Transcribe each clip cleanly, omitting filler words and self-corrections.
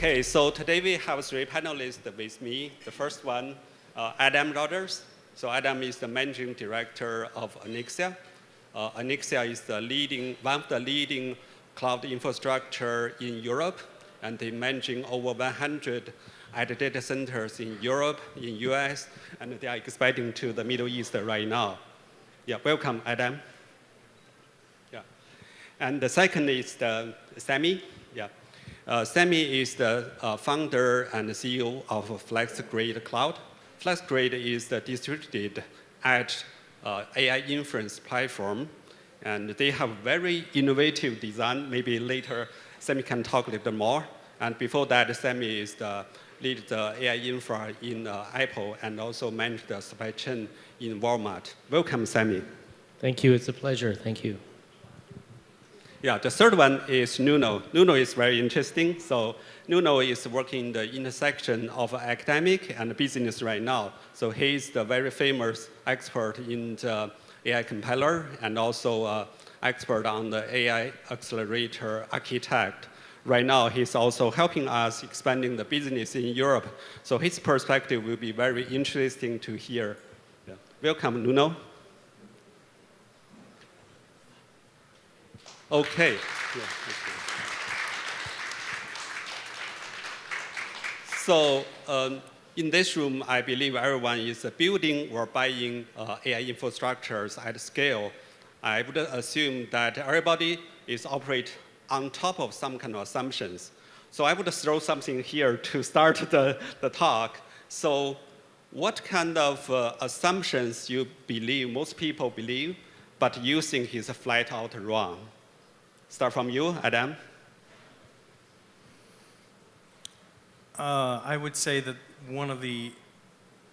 Okay, so today we have three panelists with me. The first one, Adam Rogers. So Adam is the managing director of Anixia. Anixia is one of the leading cloud infrastructure in Europe, and they're managing over 100 edge data centers in Europe, in US, and they are expanding to the Middle East right now. Yeah, welcome, Adam. Yeah. And the second is Sammy. Yeah. Sammy is the founder and CEO of FlexGrid Cloud. FlexGrid is the distributed edge AI inference platform, and they have very innovative design. Maybe later Sammy can talk a little bit more. And before that, Sammy is lead the AI infra in Apple and also manage the supply chain in Walmart. Welcome, Sammy. Thank you. It's a pleasure. Thank you. Yeah, the third one is Nuno. Nuno is very interesting. So Nuno is working in the intersection of academic and business right now. So he's the very famous expert in the AI compiler and also expert on the AI accelerator architect. Right now, he's also helping us expanding the business in Europe. So his perspective will be very interesting to hear. Yeah. Welcome, Nuno. Okay. Yeah, so in this room, I believe everyone is building or buying AI infrastructures at scale. I would assume that everybody is operate on top of some kind of assumptions. So I would throw something here to start the talk. So what kind of assumptions you believe, most people believe, but you think is flat out wrong? Start from you, Adam. I would say that one of the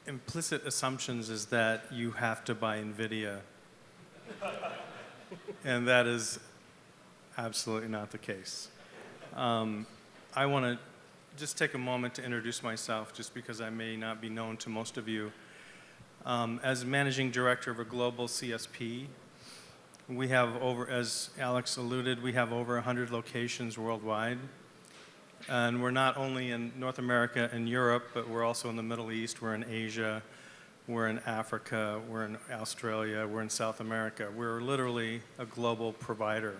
implicit assumptions is that you have to buy NVIDIA. And that is absolutely not the case. I want to just take a moment to introduce myself, just because I may not be known to most of you. As managing director of a global CSP, we have over, as Alex alluded, we have over 100 locations worldwide. And we're not only in North America and Europe, but we're also in the Middle East, we're in Asia, we're in Africa, we're in Australia, we're in South America. We're literally a global provider.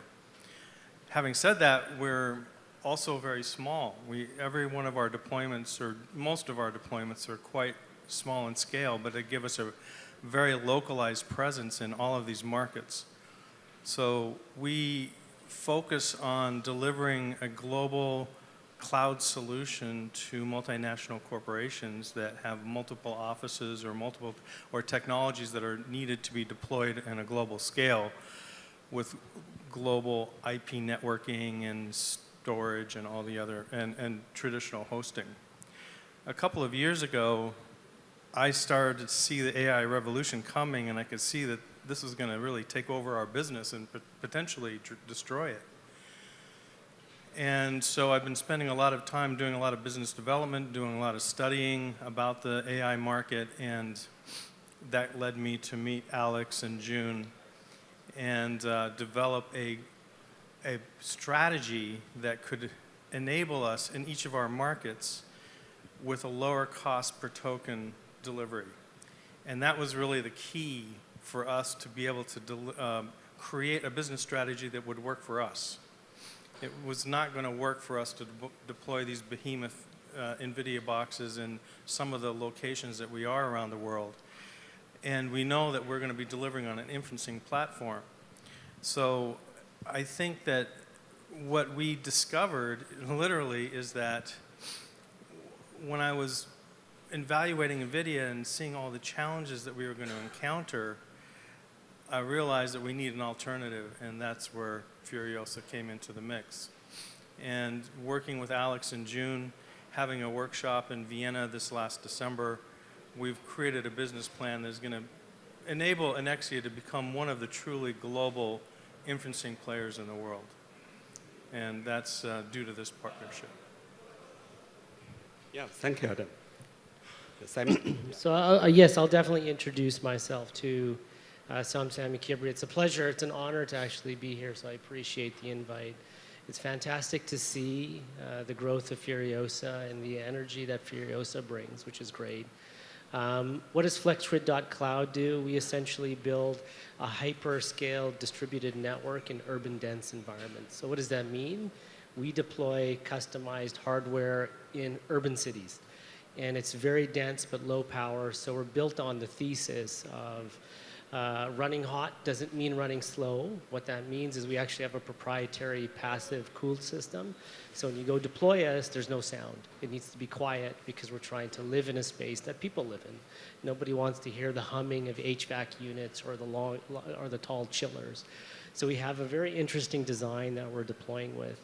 Having said that, we're also very small. Every one of our deployments, or most of our deployments, are quite small in scale, but they give us a very localized presence in all of these markets. So we focus on delivering a global cloud solution to multinational corporations that have multiple offices or technologies that are needed to be deployed in a global scale with global IP networking and storage and all the other, and traditional hosting. A couple of years ago, I started to see the AI revolution coming, and I could see that this was going to really take over our business and potentially destroy it. And so I've been spending a lot of time doing a lot of business development, doing a lot of studying about the AI market, and that led me to meet Alex and June and develop a strategy that could enable us in each of our markets with a lower cost per token delivery. And that was really the key for us to be able to create a business strategy that would work for us. It was not going to work for us to deploy these behemoth NVIDIA boxes in some of the locations that we are around the world. And we know that we're going to be delivering on an inferencing platform. So I think that what we discovered literally is that when I was evaluating NVIDIA and seeing all the challenges that we were going to encounter, I realized that we need an alternative, and that's where Furiosa came into the mix. And working with Alex and June, having a workshop in Vienna this last December, we've created a business plan that's going to enable Anixia to become one of the truly global inferencing players in the world. And that's due to this partnership. Yeah, thank you, Adam. Simon? So yes, I'll definitely introduce myself to I'm Sammy Kibri. It's a pleasure, it's an honor to actually be here, so I appreciate the invite. It's fantastic to see the growth of Furiosa and the energy that Furiosa brings, which is great. What does FlexGrid.cloud do? We essentially build a hyper-scale distributed network in urban dense environments. So what does that mean? We deploy customized hardware in urban cities. And it's very dense but low power, so we're built on the thesis of running hot doesn't mean running slow. What that means is we actually have a proprietary passive cooled system. So when you go deploy us, there's no sound. It needs to be quiet because we're trying to live in a space that people live in. Nobody wants to hear the humming of HVAC units or the tall chillers. So we have a very interesting design that we're deploying with.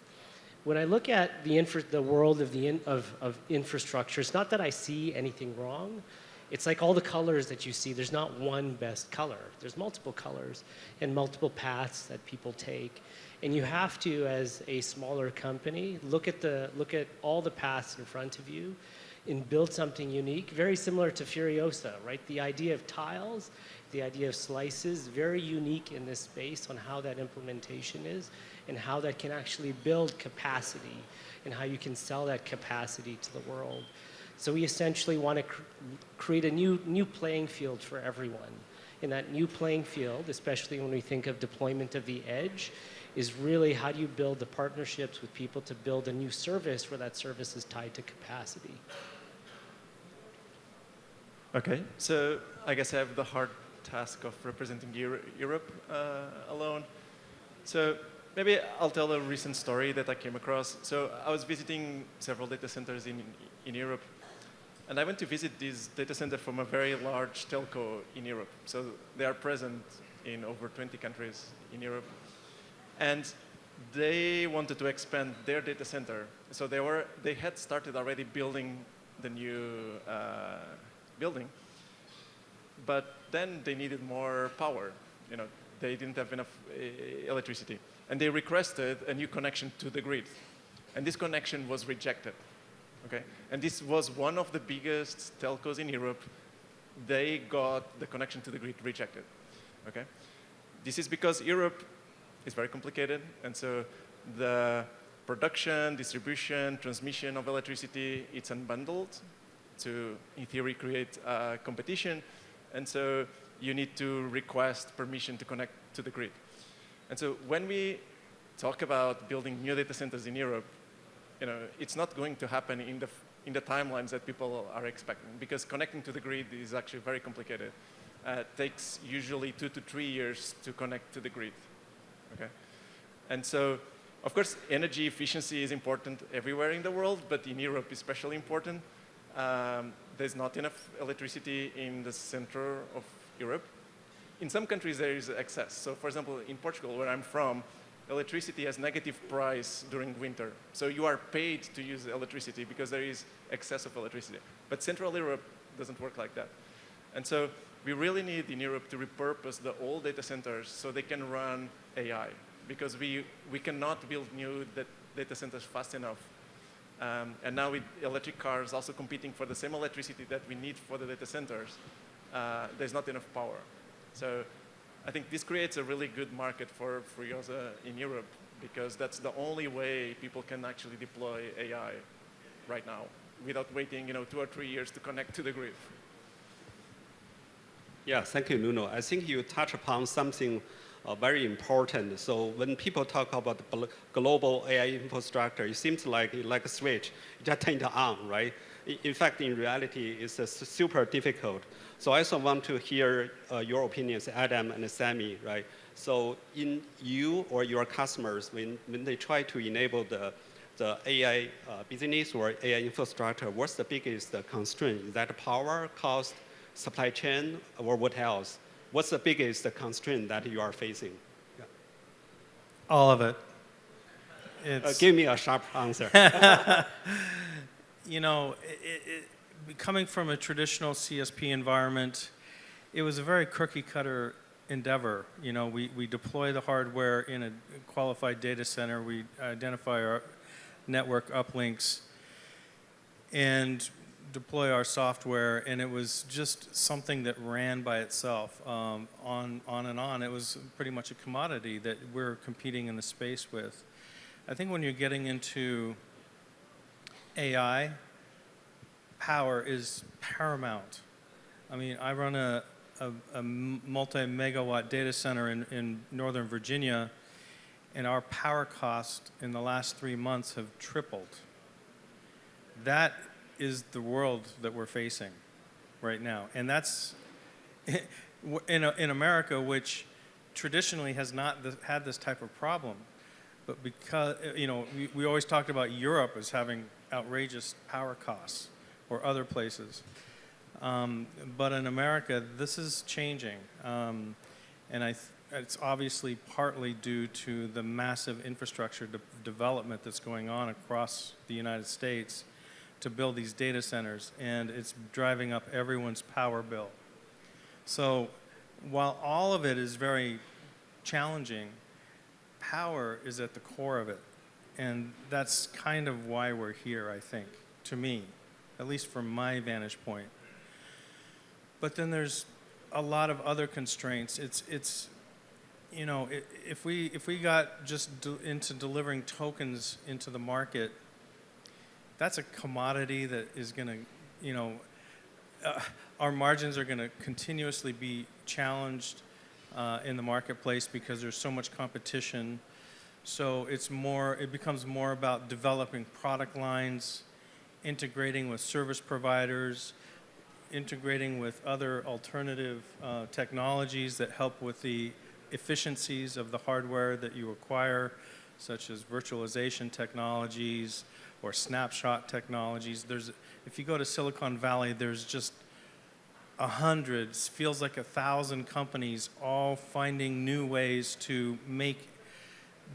When I look at the world of infrastructure, it's not that I see anything wrong. It's like all the colors that you see. There's not one best color. There's multiple colors and multiple paths that people take. And you have to, as a smaller company, look at all the paths in front of you and build something unique, very similar to Furiosa, right? The idea of tiles, the idea of slices, very unique in this space on how that implementation is and how that can actually build capacity and how you can sell that capacity to the world. So we essentially want to create a new playing field for everyone. And that new playing field, especially when we think of deployment of the edge, is really how do you build the partnerships with people to build a new service where that service is tied to capacity. Okay, so I guess I have the hard task of representing Europe alone. So maybe I'll tell a recent story that I came across. So I was visiting several data centers in Europe. And I went to visit this data center from a very large telco in Europe. So they are present in over 20 countries in Europe. And they wanted to expand their data center. So they had started already building the new building. But then they needed more power. They didn't have enough electricity. And they requested a new connection to the grid. And this connection was rejected. Okay? And this was one of the biggest telcos in Europe. They got the connection to the grid rejected. Okay? This is because Europe is very complicated, and so the production, distribution, transmission of electricity, it's unbundled to, in theory, create competition, and so you need to request permission to connect to the grid. And so when we talk about building new data centers in Europe, it's not going to happen in the timelines that people are expecting, because connecting to the grid is actually very complicated. It takes usually 2 to 3 years to connect to the grid. Okay? And so, of course, energy efficiency is important everywhere in the world, but in Europe especially important. There's not enough electricity in the center of Europe. In some countries there is excess. So for example, in Portugal, where I'm from, electricity has negative price during winter. So you are paid to use electricity because there is excess of electricity. But Central Europe doesn't work like that. And so we really need in Europe to repurpose the old data centers so they can run AI, because we cannot build new data centers fast enough. And now with electric cars also competing for the same electricity that we need for the data centers, there's not enough power. So I think this creates a really good market for Furiosa in Europe, because that's the only way people can actually deploy AI right now without waiting 2 or 3 years to connect to the grid. Yeah, thank you, Nuno. I think you touch upon something very important. So when people talk about the global AI infrastructure, it seems like a switch. You just turn it on, right? In fact, in reality, it's super difficult. So I also want to hear your opinions, Adam and Sammy, right? So in you or your customers, when they try to enable the AI business or AI infrastructure, what's the biggest constraint? Is that power, cost, supply chain, or what else? What's the biggest constraint that you are facing? Yeah. All of it. Give me a sharp answer. Coming from a traditional CSP environment, it was a very cookie-cutter endeavor. We deploy the hardware in a qualified data center. We identify our network uplinks and deploy our software, and it was just something that ran by itself on and on. It was pretty much a commodity that we're competing in the space with. I think when you're getting into AI, power is paramount. I mean, I run a multi-megawatt data center in Northern Virginia, and our power cost in the last 3 months have tripled. That is the world that we're facing right now. And that's in America, which traditionally has not had this type of problem. But because, you know, we always talked about Europe as having outrageous power costs, or other places. But in America, this is changing. And it's obviously partly due to the massive infrastructure development that's going on across the United States to build these data centers, and it's driving up everyone's power bill. So while all of it is very challenging, power is at the core of it. And that's kind of why we're here, I think, to me, at least from my vantage point. But then there's a lot of other constraints. It's you know, if we got just into delivering tokens into the market, that's a commodity that is going to, you know, our margins are going to continuously be challenged in the marketplace because there's so much competition. So it becomes more about developing product lines, integrating with service providers, integrating with other alternative technologies that help with the efficiencies of the hardware that you acquire, such as virtualization technologies or snapshot technologies. If you go to Silicon Valley, there's just hundreds, feels like 1,000 companies all finding new ways to make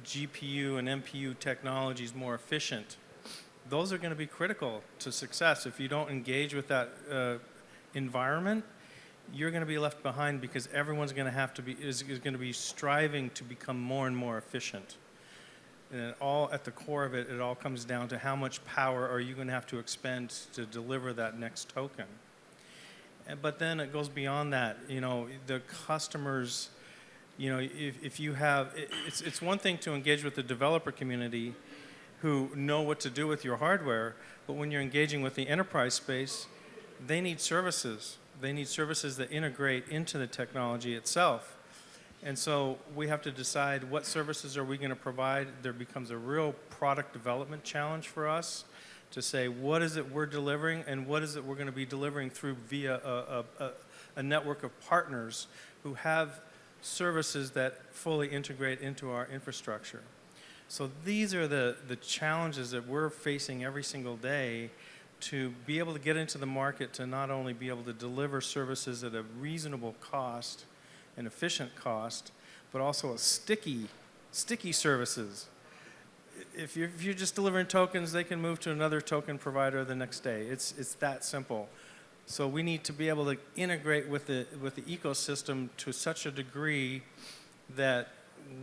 GPU and NPU technologies more efficient. Those are going to be critical to success. If you don't engage with that environment, you're going to be left behind because everyone's going to have to be is going to be striving to become more and more efficient. And all at the core of it, it all comes down to how much power are you going to have to expend to deliver that next token. But then it goes beyond that. You know, the customers, you know, if you have, it's one thing to engage with the developer community who know what to do with your hardware, but when you're engaging with the enterprise space, they need services. They need services that integrate into the technology itself. And so we have to decide what services are we going to provide. There becomes a real product development challenge for us to say what is it we're delivering and what is it we're going to be delivering through via a network of partners who have services that fully integrate into our infrastructure. So these are the challenges that we're facing every single day to be able to get into the market, to not only be able to deliver services at a reasonable cost, an efficient cost, but also a sticky services. If you're just delivering tokens, they can move to another token provider the next day. It's that simple. So we need to be able to integrate with the ecosystem to such a degree that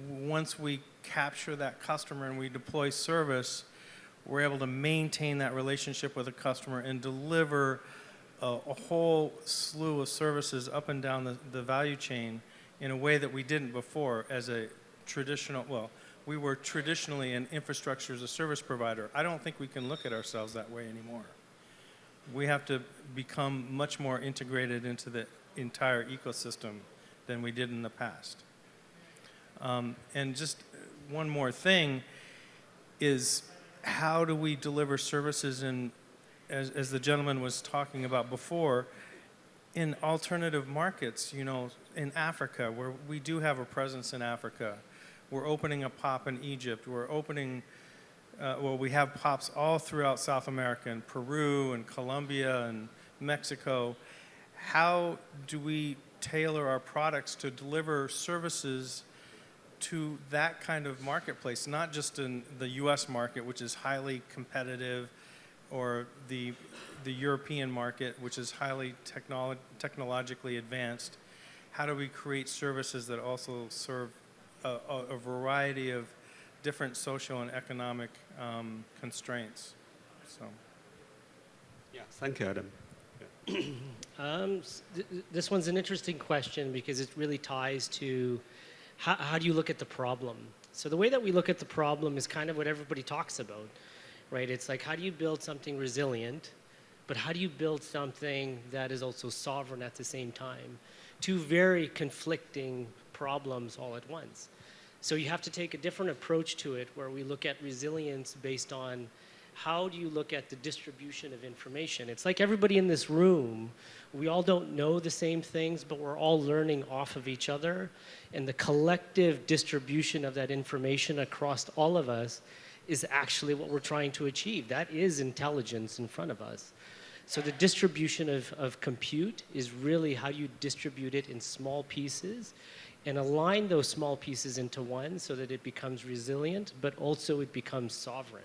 once we capture that customer and we deploy service, we're able to maintain that relationship with the customer and deliver a whole slew of services up and down the value chain in a way that we didn't before as a traditional, well, we were traditionally an infrastructure as a service provider. I don't think we can look at ourselves that way anymore. We have to become much more integrated into the entire ecosystem than we did in the past. And just one more thing is, how do we deliver services in, as the gentleman was talking about before, in alternative markets, you know, in Africa, where we do have a presence in Africa. We're opening a POP in Egypt. We're opening, well, we have POPs all throughout South America, in Peru and Colombia and Mexico. How do we tailor our products to deliver services to that kind of marketplace, not just in the US market, which is highly competitive, or the European market, which is highly technologically advanced? How do we create services that also serve a variety of different social and economic constraints? So. Yeah, thank you, Adam. This one's an interesting question because it really ties to how do you look at the problem? So the way that we look at the problem is kind of what everybody talks about, right? It's like, how do you build something resilient, but how do you build something that is also sovereign at the same time? Two very conflicting problems all at once. So you have to take a different approach to it, where we look at resilience based on how do you look at the distribution of information. It's like everybody in this room, we all don't know the same things, but we're all learning off of each other. And the collective distribution of that information across all of us is actually what we're trying to achieve. That is intelligence in front of us. So the distribution of compute is really how you distribute it in small pieces and align those small pieces into one so that it becomes resilient, but also it becomes sovereign.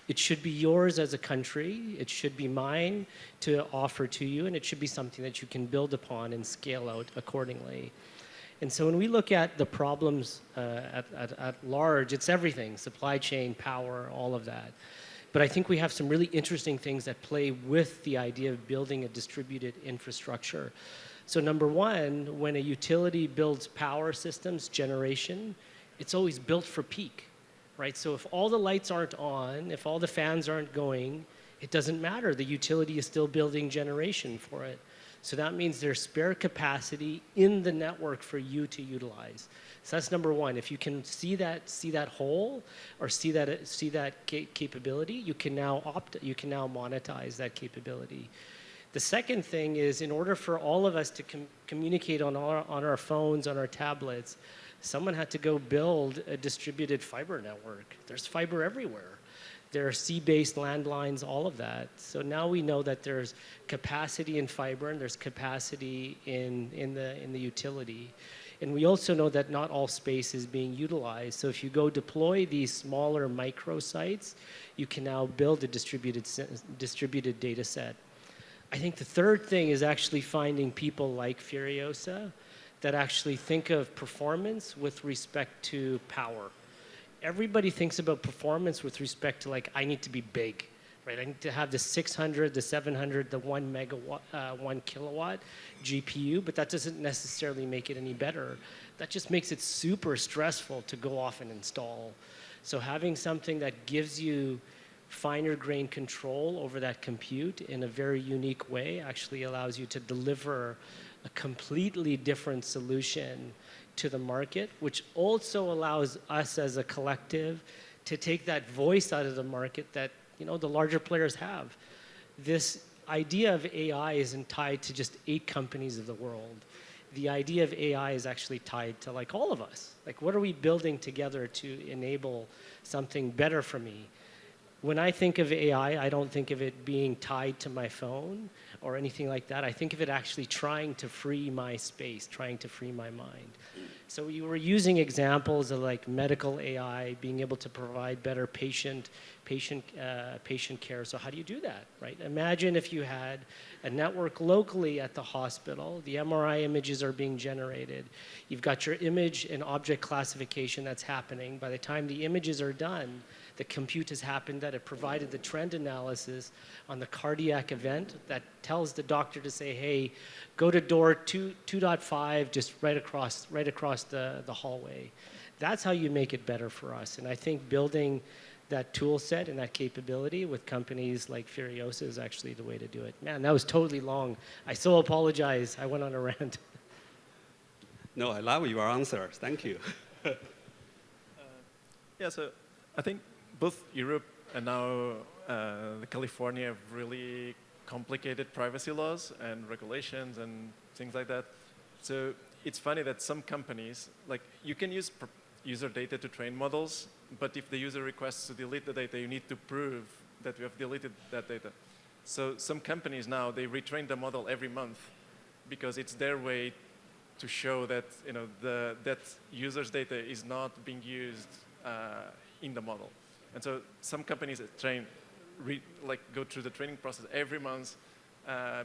It should be yours as a country, it should be mine to offer to you, and it should be something that you can build upon and scale out accordingly. And so when we look at the problems at large, it's everything, supply chain, power, all of that. But I think we have some really interesting things that play with the idea of building a distributed infrastructure. So number one, when a utility builds power systems, generation, it's always built for peak, right? So if all the lights aren't on, if all the fans aren't going, it doesn't matter. The utility is still building generation for it. So that means there's spare capacity in the network for you to utilize. So that's number one. If you can see that hole or see that capability, you can now monetize that capability. The second thing is, in order for all of us to communicate on our phones, on our tablets, someone had to go build a distributed fiber network. There's fiber everywhere. There are sea-based landlines, all of that. So now we know that there's capacity in fiber and there's capacity in the utility. And we also know that not all space is being utilized. So if you go deploy these smaller micro sites, you can now build a distributed data set. I think the third thing is actually finding people like Furiosa that actually think of performance with respect to power. Everybody thinks about performance with respect to, like, I need to be big, right? I need to have the 600, the 700, the 1 megawatt, 1 kilowatt GPU, but that doesn't necessarily make it any better. That just makes it super stressful to go off and install. So having something that gives you finer grained control over that compute in a very unique way actually allows you to deliver a completely different solution to the market, which also allows us as a collective to take that voice out of the market that, you know, the larger players have. This idea of AI isn't tied to just 8 companies of the world. The idea of AI is actually tied to, like, all of us. Like, what are we building together to enable something better for me? When I think of AI, I don't think of it being tied to my phone or anything like that. I think of it actually trying to free my space, trying to free my mind. So you were using examples of, like, medical AI, being able to provide better patient care. So how do you do that, right? Imagine if you had a network locally at the hospital. The MRI images are being generated. You've got your image and object classification that's happening. By the time the images are done, the compute has happened, that it provided the trend analysis on the cardiac event that tells the doctor to say, hey, go to door 2.5, just right across the hallway. That's how you make it better for us. And I think building that tool set and that capability with companies like Furiosa is actually the way to do it. Man, that was totally long. I so apologize. I went on a rant. No, I love your answers. Thank you. Yeah, so I think both Europe and now California have really complicated privacy laws and regulations and things like that. So it's funny that some companies, like, you can use user data to train models, but if the user requests to delete the data, you need to prove that you have deleted that data. So some companies now, they retrain the model every month because it's their way to show that, you know, that user's data is not being used in the model. And so some companies go through the training process every month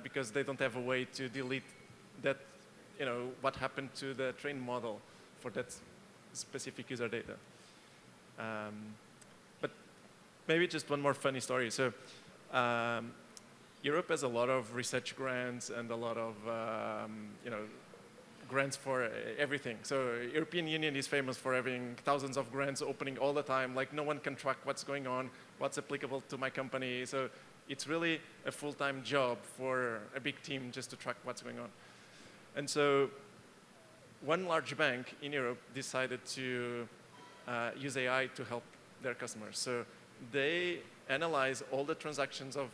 because they don't have a way to delete that, you know, what happened to the trained model for that specific user data. But maybe just one more funny story. So Europe has a lot of research grants and a lot of, you know, grants for everything. So European Union is famous for having thousands of grants opening all the time. Like no one can track what's going on, what's applicable to my company. So it's really a full-time job for a big team just to track what's going on. And so one large bank in Europe decided to use AI to help their customers. So they analyze all the transactions of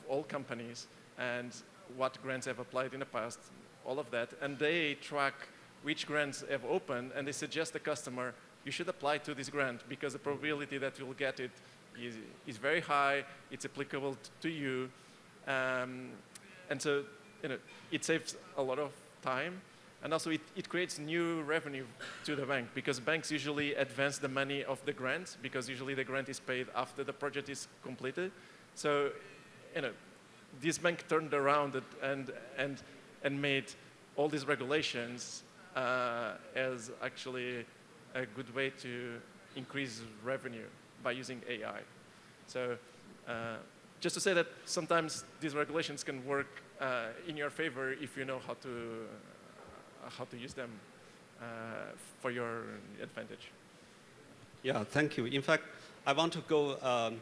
all companies and what grants have applied in the past, all of that, and they track which grants have opened, and they suggest the customer, you should apply to this grant because the probability that you'll get it is very high, it's applicable to you, and so it saves a lot of time, and also it creates new revenue to the bank because banks usually advance the money of the grant because usually the grant is paid after the project is completed. So, this bank turned around and made all these regulations as actually a good way to increase revenue by using AI. So just to say that sometimes these regulations can work in your favor if you know how to use them for your advantage. Yeah, thank you. In fact, I want to go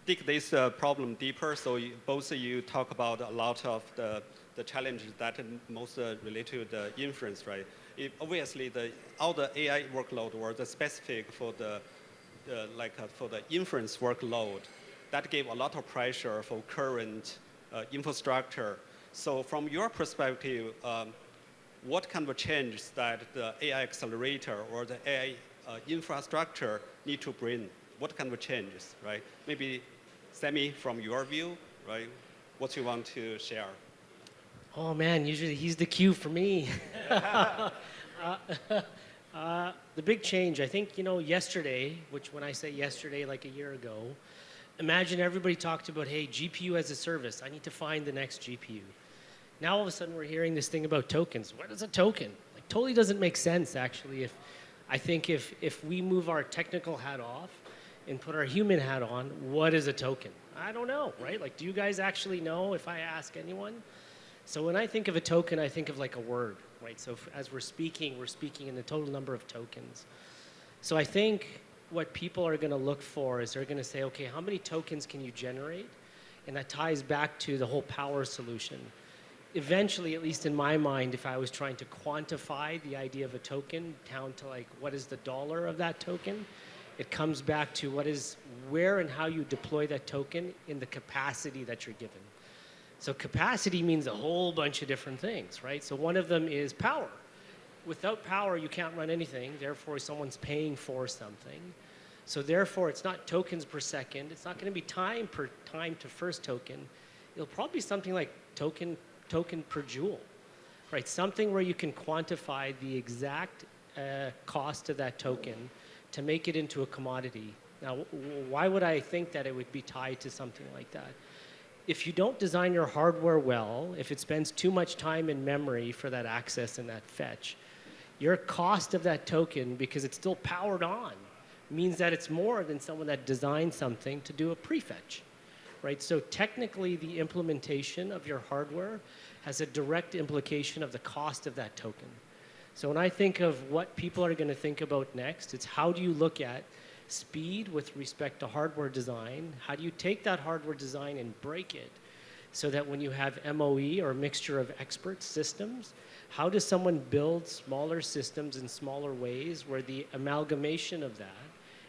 dig this problem deeper. So both of you talk about a lot of the challenges that most relate to the inference, right? Obviously, all the AI workload were the specific for the inference workload. That gave a lot of pressure for current infrastructure. So from your perspective, what kind of changes that the AI accelerator or the AI infrastructure need to bring? What kind of changes, right? Maybe Sammy, from your view, right? What you want to share? Oh man, usually he's the cue for me. The big change, I think, yesterday, which when I say yesterday, like a year ago, imagine everybody talked about, hey, GPU as a service. I need to find the next GPU. Now all of a sudden we're hearing this thing about tokens. What is a token? Like, totally doesn't make sense, actually. I think if we move our technical hat off and put our human hat on, what is a token? I don't know, right? Like, do you guys actually know if I ask anyone? So when I think of a token, I think of like a word, right? So as we're speaking in the total number of tokens. So I think what people are going to look for is they're going to say, okay, how many tokens can you generate? And that ties back to the whole power solution. Eventually, at least in my mind, if I was trying to quantify the idea of a token down to like what is the dollar of that token, it comes back to where and how you deploy that token in the capacity that you're given. So capacity means a whole bunch of different things, right? So one of them is power. Without power, you can't run anything. Therefore, someone's paying for something. So therefore, it's not tokens per second. It's not going to be time to first token. It'll probably be something like token per joule, right? Something where you can quantify the exact cost of that token to make it into a commodity. Now, why would I think that it would be tied to something like that? If you don't design your hardware well, if it spends too much time in memory for that access and that fetch, your cost of that token, because it's still powered on, means that it's more than someone that designed something to do a prefetch, right? So technically, the implementation of your hardware has a direct implication of the cost of that token. So when I think of what people are going to think about next, it's how do you look at speed with respect to hardware design? How do you take that hardware design and break it so that when you have MOE or mixture of expert systems, how does someone build smaller systems in smaller ways where the amalgamation of that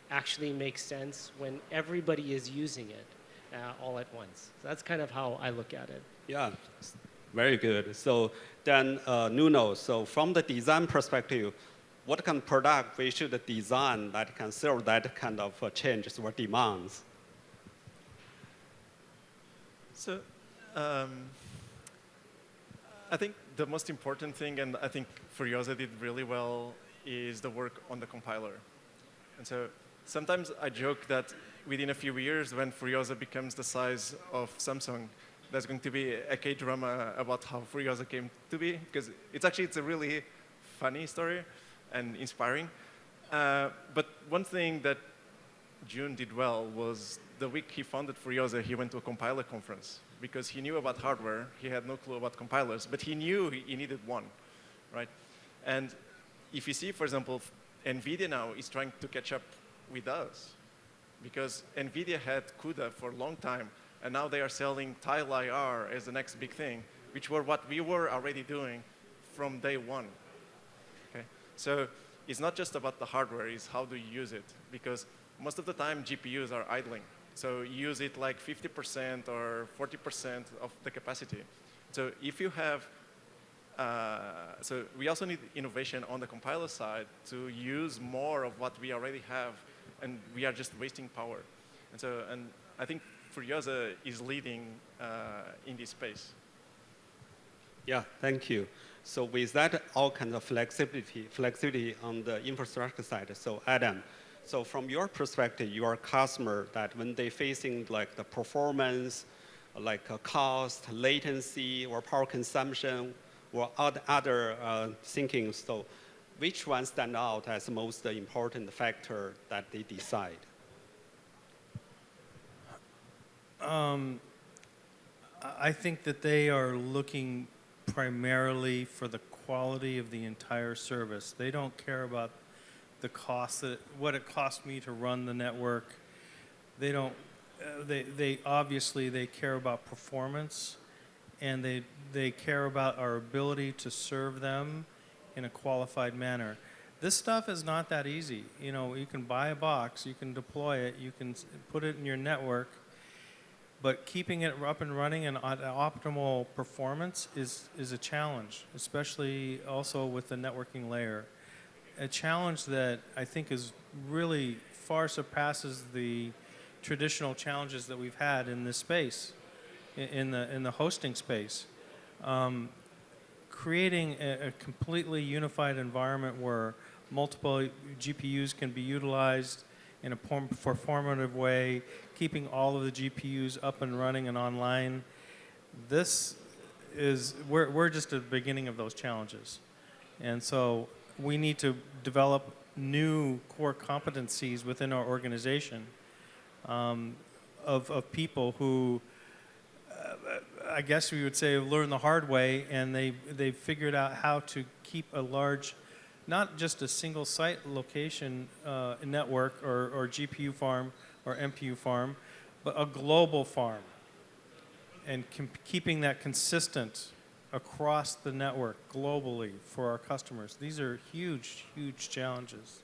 actually makes sense when everybody is using it all at once? So that's kind of how I look at it. Yeah, very good. So then, Nuno, so from the design perspective, what kind of product we should design that can serve that kind of changes or demands? So I think the most important thing, and I think Furiosa did really well, is the work on the compiler. And so sometimes I joke that within a few years, when Furiosa becomes the size of Samsung, there's going to be a K-drama about how Furiosa came to be, because it's a really funny story and inspiring. But one thing that June did well was the week he founded Furiosa, he went to a compiler conference because he knew about hardware. He had no clue about compilers, but he knew he needed one, right? And if you see, for example, NVIDIA now is trying to catch up with us because NVIDIA had CUDA for a long time, and now they are selling Tile IR as the next big thing, which were what we were already doing from day one. Okay? So it's not just about the hardware, it's how do you use it, because most of the time GPUs are idling. So you use it like 50% or 40% of the capacity. So if you have, so we also need innovation on the compiler side to use more of what we already have, and we are just wasting power. And so, and I think Furiosa is leading in this space. Yeah, thank you. So with that, all kinds of flexibility on the infrastructure side. So Adam, so from your perspective, your customer that when they facing like the performance, like cost, latency, or power consumption, or other thinking, so which one stand out as the most important factor that they decide? I think that they are looking primarily for the quality of the entire service. They don't care about the cost, what it costs me to run the network. They don't. They obviously they care about performance, and they care about our ability to serve them in a qualified manner. This stuff is not that easy. You know, you can buy a box, you can deploy it, you can put it in your network, but keeping it up and running and at optimal performance is a challenge, especially also with the networking layer. A challenge that I think is really far surpasses the traditional challenges that we've had in this space, in the hosting space. Creating a completely unified environment where multiple GPUs can be utilized in a performative way, keeping all of the GPUs up and running and online. This is, we're just at the beginning of those challenges. And so we need to develop new core competencies within our organization of people who, I guess we would say, learn the hard way, and they figured out how to keep a large, not just a single site location network or GPU farm or NPU farm, but a global farm, and keeping that consistent across the network globally for our customers. These are huge, huge challenges.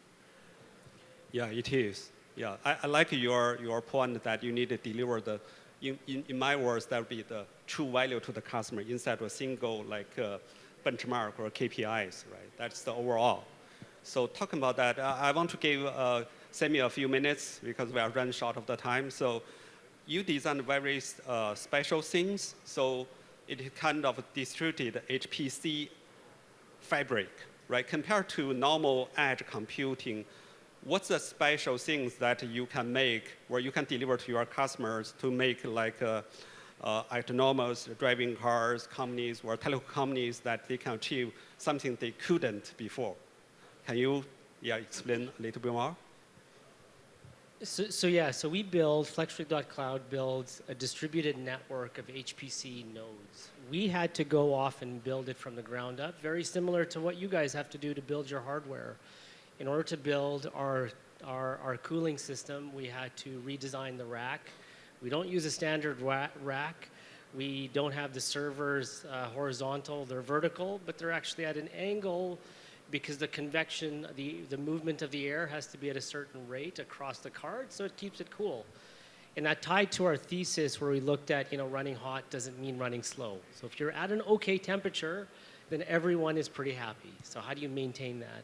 Yeah, it is. Yeah, I like your point that you need to deliver the, in my words, that would be the true value to the customer instead of a single like benchmark or KPIs, right? That's the overall. So talking about that, I want to give Sammy a few minutes because we are running short of the time. So you designed very special things. So it kind of distributed HPC fabric, right? Compared to normal edge computing, what's the special things that you can make where you can deliver to your customers to make like autonomous driving cars companies or telecom companies that they can achieve something they couldn't before? Can you explain a little bit more? So we build, FlexRig.Cloud builds a distributed network of HPC nodes. We had to go off and build it from the ground up, very similar to what you guys have to do to build your hardware. In order to build our cooling system, we had to redesign the rack. We don't use a standard rack. We don't have the servers horizontal, they're vertical, but they're actually at an angle because the convection, the movement of the air has to be at a certain rate across the card, so it keeps it cool. And that tied to our thesis where we looked at, running hot doesn't mean running slow. So if you're at an okay temperature, then everyone is pretty happy. So how do you maintain that?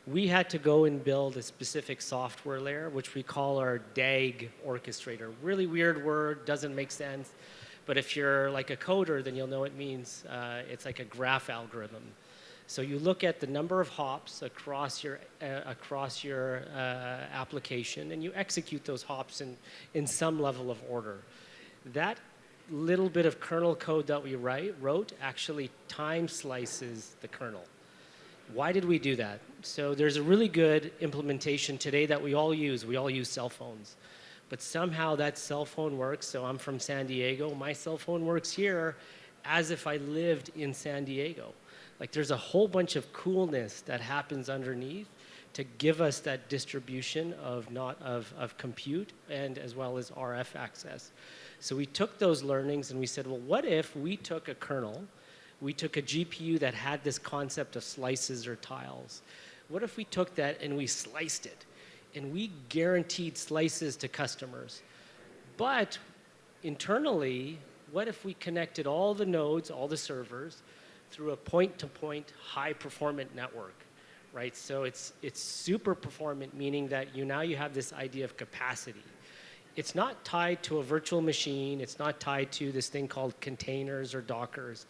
We had to go and build a specific software layer, which we call our DAG orchestrator. Really weird word, doesn't make sense. But if you're like a coder, then you'll know it means it's like a graph algorithm. So you look at the number of hops across your application, and you execute those hops in some level of order. That little bit of kernel code that we wrote actually time slices the kernel. Why did we do that? So there's a really good implementation today that we all use. We all use cell phones. But somehow that cell phone works. So I'm from San Diego. My cell phone works here as if I lived in San Diego. Like there's a whole bunch of coolness that happens underneath to give us that distribution of compute and as well as RF access. So we took those learnings and we said, well, what if we took a kernel, we took a GPU that had this concept of slices or tiles. What if we took that and we sliced it and we guaranteed slices to customers? But internally, what if we connected all the nodes, all the servers, through a point-to-point high-performant network, right? So it's super performant, meaning that now you have this idea of capacity. It's not tied to a virtual machine. It's not tied to this thing called containers or Dockers.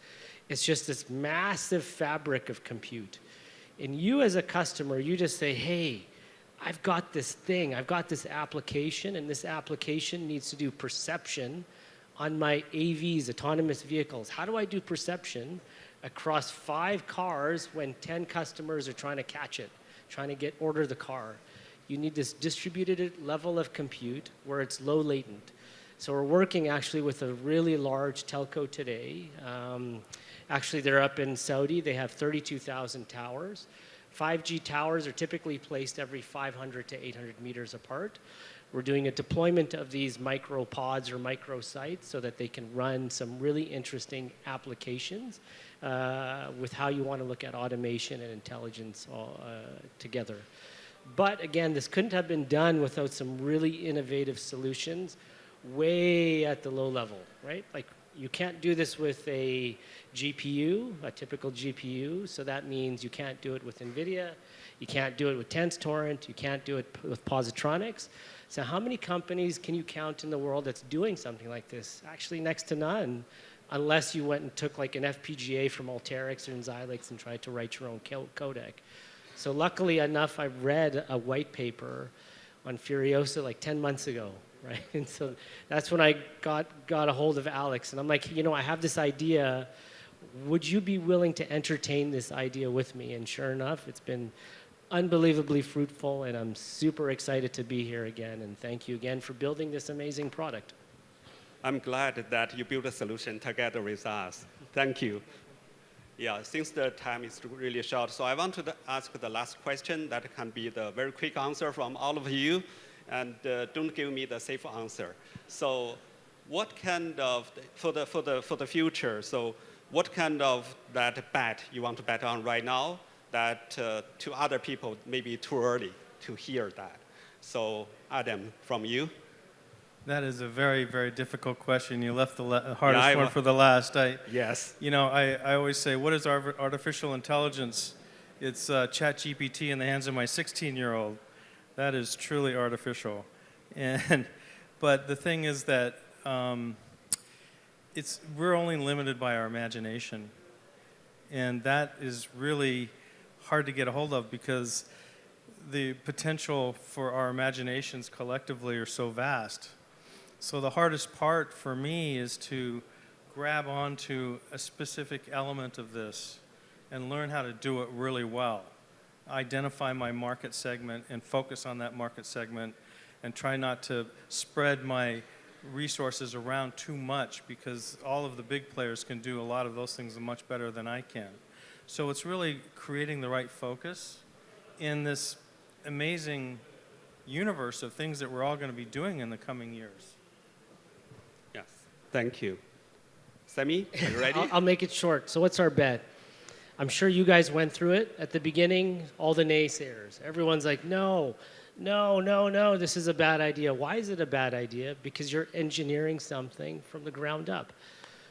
It's just this massive fabric of compute. And you as a customer, you just say, hey, I've got this thing. I've got this application, and this application needs to do perception on my AVs, autonomous vehicles. How do I do perception across 5 cars when 10 customers are trying to catch it, trying to order the car? You need this distributed level of compute where it's low latent. So we're working actually with a really large telco today. Actually, they're up in Saudi. They have 32,000 towers. 5G towers are typically placed every 500 to 800 meters apart. We're doing a deployment of these micro pods or micro sites so that they can run some really interesting applications with how you want to look at automation and intelligence all, together. But again, this couldn't have been done without some really innovative solutions way at the low level, right? Like you can't do this with a GPU, a typical GPU, so that means you can't do it with NVIDIA, you can't do it with TensorTorrent, you can't do it with Positronics. So how many companies can you count in the world that's doing something like this? Actually, next to none, unless you went and took like an FPGA from Alteryx or Xilinx and tried to write your own codec. So luckily enough, I read a white paper on Furiosa like 10 months ago, right? And so that's when I got a hold of Alex. And I'm like, you know, I have this idea. Would you be willing to entertain this idea with me? And sure enough, it's been unbelievably fruitful, and I'm super excited to be here again. And thank you again for building this amazing product. I'm glad that you built a solution together with us. Thank you. Yeah, since the time is really short, so I want to ask the last question that can be the very quick answer from all of you, and don't give me the safe answer. So what kind of, for the future, so what kind of that bet you want to bet on right now that to other people may be too early to hear that? So Adam, from you. That is a very, very difficult question. You left the hardest one for the last. Yes. You know, I always say, what is artificial intelligence? It's ChatGPT in the hands of my 16-year-old. That is truly artificial. But the thing is that we're only limited by our imagination. And that is really hard to get a hold of because the potential for our imaginations collectively are so vast. So the hardest part for me is to grab onto a specific element of this and learn how to do it really well. Identify my market segment and focus on that market segment and try not to spread my resources around too much because all of the big players can do a lot of those things much better than I can. So it's really creating the right focus in this amazing universe of things that we're all going to be doing in the coming years. Yes, thank you. Sami, are you ready? I'll make it short. So what's our bet? I'm sure you guys went through it at the beginning, all the naysayers. Everyone's like, no, no, no, no, this is a bad idea. Why is it a bad idea? Because you're engineering something from the ground up.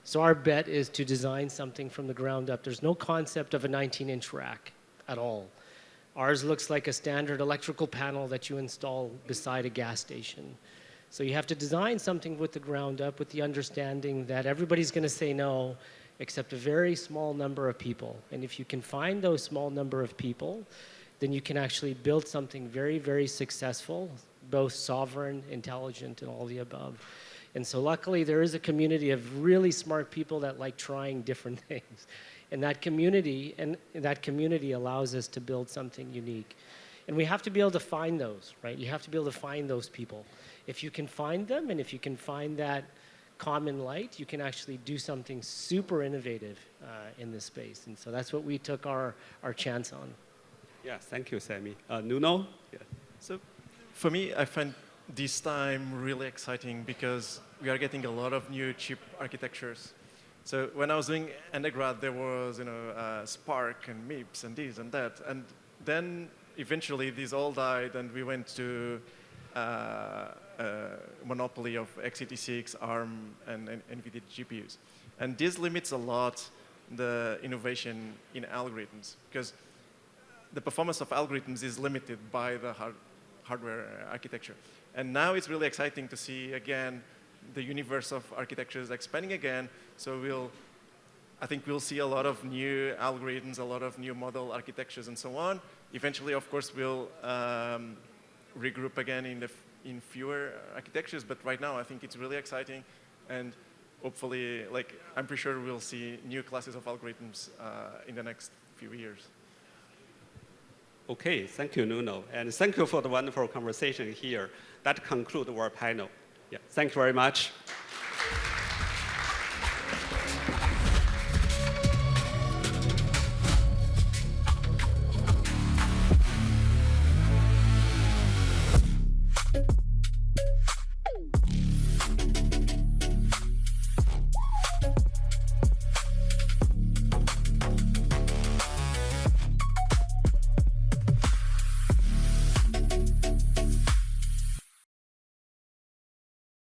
So our bet is to design something from the ground up. There's no concept of a 19-inch rack at all. Ours looks like a standard electrical panel that you install beside a gas station. So you have to design something with the ground up with the understanding that everybody's going to say no except a very small number of people. And if you can find those small number of people, then you can actually build something very, very successful, both sovereign, intelligent, and all the above. And so luckily there is a community of really smart people that like trying different things. And that community allows us to build something unique. And we have to be able to find those, right? You have to be able to find those people. If you can find them, and if you can find that common light, you can actually do something super innovative in this space. And so that's what we took our chance on. Yeah, thank you, Sammy. Nuno? Yeah. So for me, I find this time really exciting because we are getting a lot of new chip architectures. So when I was doing undergrad, there was Spark and MIPS and this and that. And then eventually these all died and we went to monopoly of x86, ARM, and NVIDIA GPUs. And this limits a lot the innovation in algorithms because the performance of algorithms is limited by the hardware architecture. And now it's really exciting to see, again, the universe of architectures expanding again. So I think we'll see a lot of new algorithms, a lot of new model architectures, and so on. Eventually, of course, we'll regroup again in fewer architectures. But right now, I think it's really exciting. And hopefully, I'm pretty sure we'll see new classes of algorithms in the next few years. Okay, thank you, Nuno. And thank you for the wonderful conversation here. That concludes our panel. Yeah, thank you very much.